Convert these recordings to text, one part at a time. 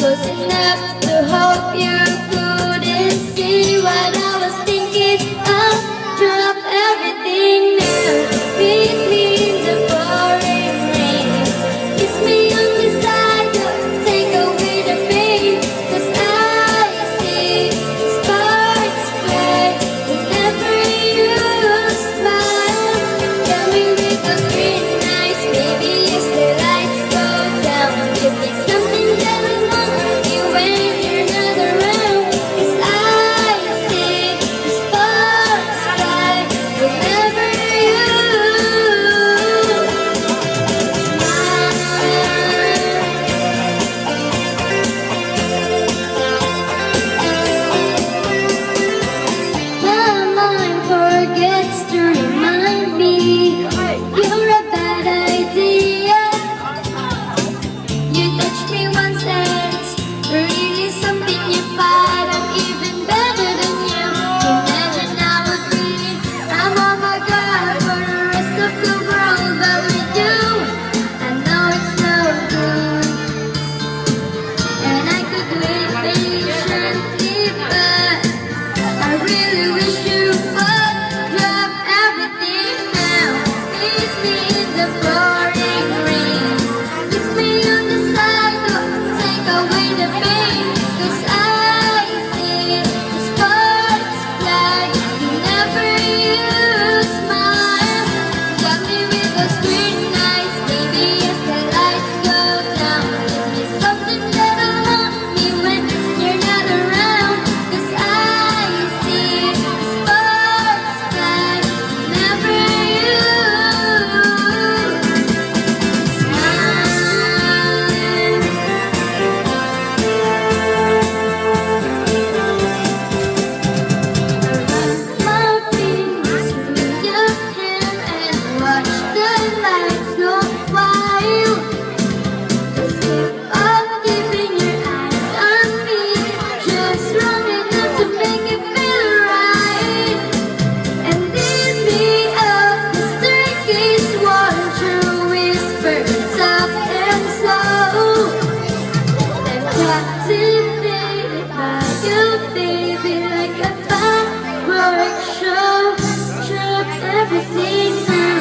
close enough to hope you couldn't see what I was thinking of. Drop everything now, beat me in the pouring rain. Kiss me on the side, take away the pain. 'Cause I see sparks fly whenever you smile. Tell me with those green eyes, maybe as the lights go down. Give me something that I want you when you're not around. 'Cause I see sparks fly whenever you my mind forgets to remind me you're a bad idea. You touched me once and it's really something you find. I'm even better than you. Imagine I would be. I'm on my guard for the rest of the world, but with you, I know it's no good. And I could wait patiently, but I really wish you would drop everything now. Meet me in the pouring rain. Kiss me on the side, take away the pain. 'Cause I see sparks fly whenever you smile. Got me with those green eyes, baby, as the lights go down. Give me something that'll haunt me when you're not around. 'Cause I see sparks fly whenever you my fingers through your hair and watch the lights go wild. Just keep on keeping your eyes on me, just long enough to make it feel right. And lead me up the staircase, one true whisper, soft and slow. I'm captivated by you, baby, like a fireworks show. Drop everything now,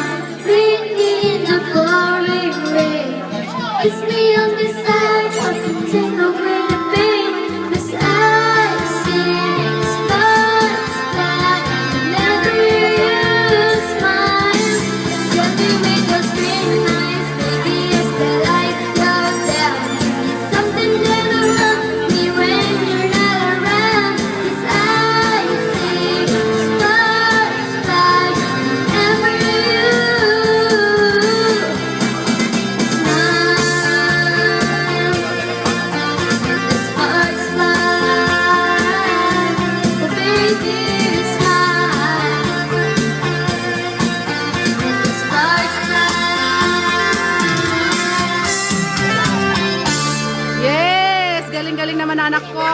meet me in the pouring rain. Kiss me on the side, take away the pain. 'Cause I see sparks fly whenever you smile. Tell me with those green eyes, baby, as the lights go down. Give me something that'll haunt me when you're not around. 'Cause I see sparks fly whenever you smile. Sparks fly, oh baby, smile. Sparks fly. Yes! Galing-galing naman anak ko.